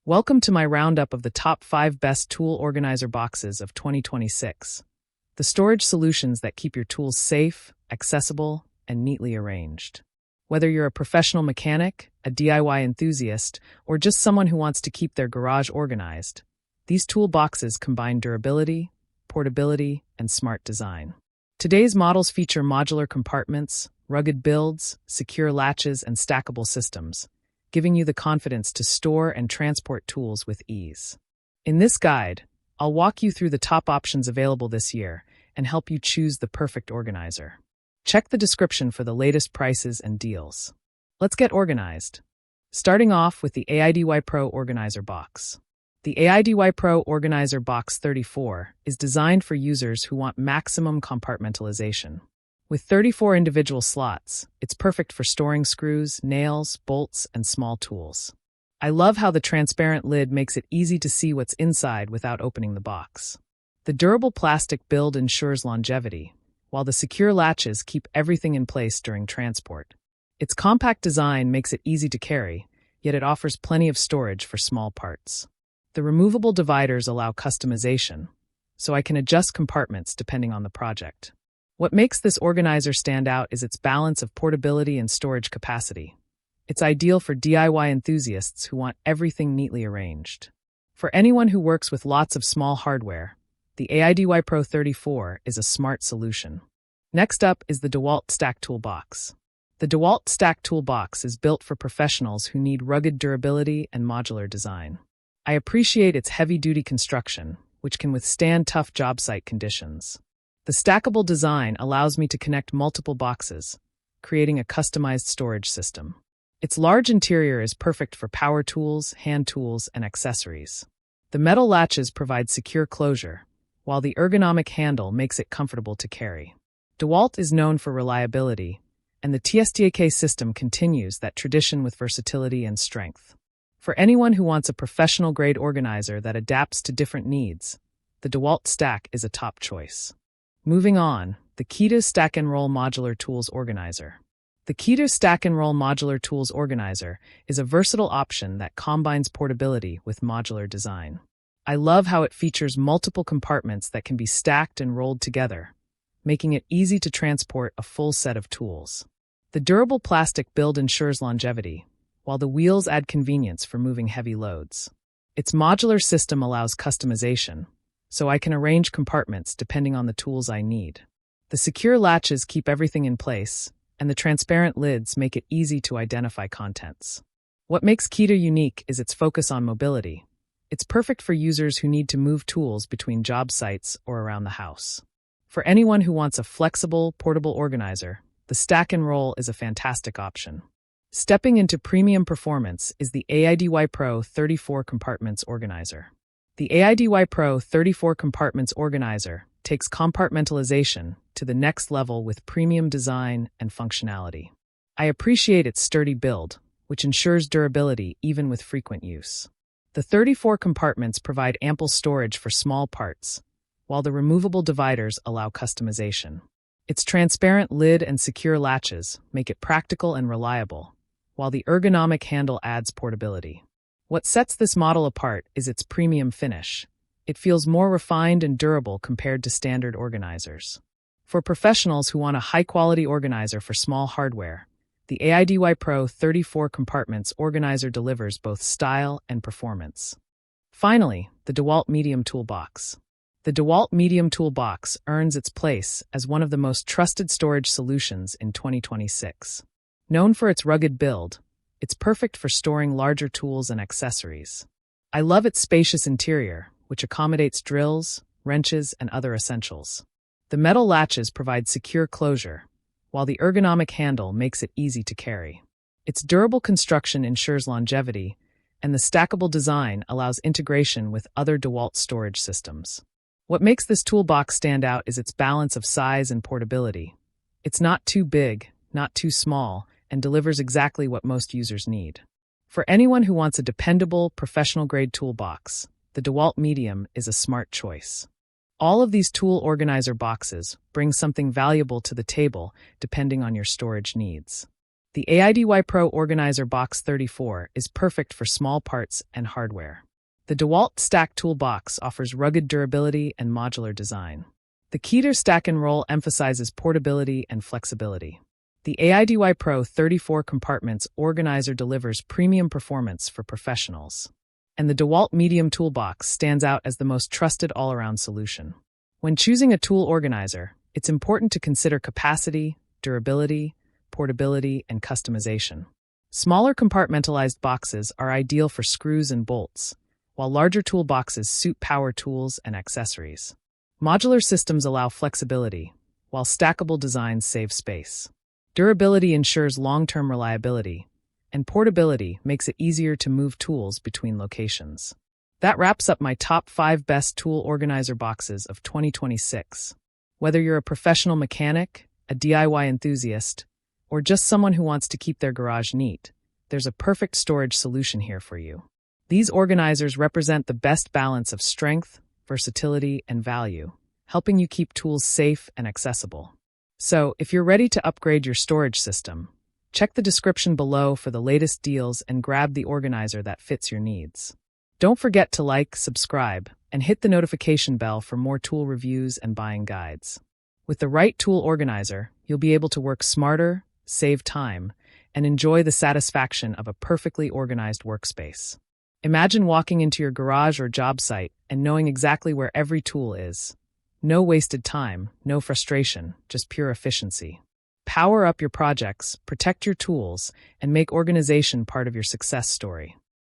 Welcome to my roundup of the top 5 best tool organizer boxes of 2026. The storage solutions that keep your tools safe, accessible, and neatly arranged. Whether you're a professional mechanic, a DIY enthusiast, or just someone who wants to keep their garage organized, these tool boxes combine durability, portability, and smart design. Today's models feature modular compartments, rugged builds, secure latches, and stackable systems, giving you the confidence to store and transport tools with ease. In this guide, I'll walk you through the top options available this year and help you choose the perfect organizer. Check the description for the latest prices and deals. Let's get organized. Starting off with the AIDY Pro Organizer Box. The AIDY Pro Organizer Box 34 is designed for users who want maximum compartmentalization. With 34 individual slots, it's perfect for storing screws, nails, bolts, and small tools. I love how the transparent lid makes it easy to see what's inside without opening the box. The durable plastic build ensures longevity, while the secure latches keep everything in place during transport. Its compact design makes it easy to carry, yet it offers plenty of storage for small parts. The removable dividers allow customization, so I can adjust compartments depending on the project. What makes this organizer stand out is its balance of portability and storage capacity. It's ideal for DIY enthusiasts who want everything neatly arranged. For anyone who works with lots of small hardware, the AIDY Pro 34 is a smart solution. Next up is the DeWalt Stack Toolbox. The DeWalt Stack Toolbox is built for professionals who need rugged durability and modular design. I appreciate its heavy-duty construction, which can withstand tough job site conditions. The stackable design allows me to connect multiple boxes, creating a customized storage system. Its large interior is perfect for power tools, hand tools, and accessories. The metal latches provide secure closure, while the ergonomic handle makes it comfortable to carry. DeWalt is known for reliability, and the TSTAK system continues that tradition with versatility and strength. For anyone who wants a professional-grade organizer that adapts to different needs, the DeWalt Stack is a top choice. Moving on, the Keto Stack and Roll Modular Tools Organizer. The Keto Stack and Roll Modular Tools Organizer is a versatile option that combines portability with modular design. I love how it features multiple compartments that can be stacked and rolled together, making it easy to transport a full set of tools. The durable plastic build ensures longevity, while the wheels add convenience for moving heavy loads. Its modular system allows customization, so I can arrange compartments depending on the tools I need. The secure latches keep everything in place, and the transparent lids make it easy to identify contents. What makes Keto unique is its focus on mobility. It's perfect for users who need to move tools between job sites or around the house. For anyone who wants a flexible, portable organizer, the Stack and Roll is a fantastic option. Stepping into premium performance is the AIDY Pro 34 Compartments Organizer. The AIDY Pro 34 Compartments Organizer takes compartmentalization to the next level with premium design and functionality. I appreciate its sturdy build, which ensures durability even with frequent use. The 34 compartments provide ample storage for small parts, while the removable dividers allow customization. Its transparent lid and secure latches make it practical and reliable, while the ergonomic handle adds portability. What sets this model apart is its premium finish. It feels more refined and durable compared to standard organizers. For professionals who want a high-quality organizer for small hardware, the AIDY Pro 34 Compartments Organizer delivers both style and performance. Finally, the DeWalt Medium Toolbox. The DeWalt Medium Toolbox earns its place as one of the most trusted storage solutions in 2026. Known for its rugged build, it's perfect for storing larger tools and accessories. I love its spacious interior, which accommodates drills, wrenches, and other essentials. The metal latches provide secure closure, while the ergonomic handle makes it easy to carry. Its durable construction ensures longevity, and the stackable design allows integration with other DeWalt storage systems. What makes this toolbox stand out is its balance of size and portability. It's not too big, not too small, and delivers exactly what most users need. For anyone who wants a dependable, professional-grade toolbox, the DeWalt Medium is a smart choice. All of these tool organizer boxes bring something valuable to the table depending on your storage needs. The AIDY Pro Organizer Box 34 is perfect for small parts and hardware. The DeWalt Stack Toolbox offers rugged durability and modular design. The Keter Stack and Roll emphasizes portability and flexibility. The AIDY Pro 34 Compartments Organizer delivers premium performance for professionals. And the DeWalt Medium Toolbox stands out as the most trusted all-around solution. When choosing a tool organizer, it's important to consider capacity, durability, portability, and customization. Smaller compartmentalized boxes are ideal for screws and bolts, while larger toolboxes suit power tools and accessories. Modular systems allow flexibility, while stackable designs save space. Durability ensures long-term reliability, and portability makes it easier to move tools between locations. That wraps up my top 5 best tool organizer boxes of 2026. Whether you're a professional mechanic, a DIY enthusiast, or just someone who wants to keep their garage neat, there's a perfect storage solution here for you. These organizers represent the best balance of strength, versatility, and value, helping you keep tools safe and accessible. So, if you're ready to upgrade your storage system, check the description below for the latest deals and grab the organizer that fits your needs. Don't forget to like, subscribe, and hit the notification bell for more tool reviews and buying guides. With the right tool organizer, you'll be able to work smarter, save time, and enjoy the satisfaction of a perfectly organized workspace. Imagine walking into your garage or job site and knowing exactly where every tool is. No wasted time, no frustration, just pure efficiency. Power up your projects, protect your tools, and make organization part of your success story.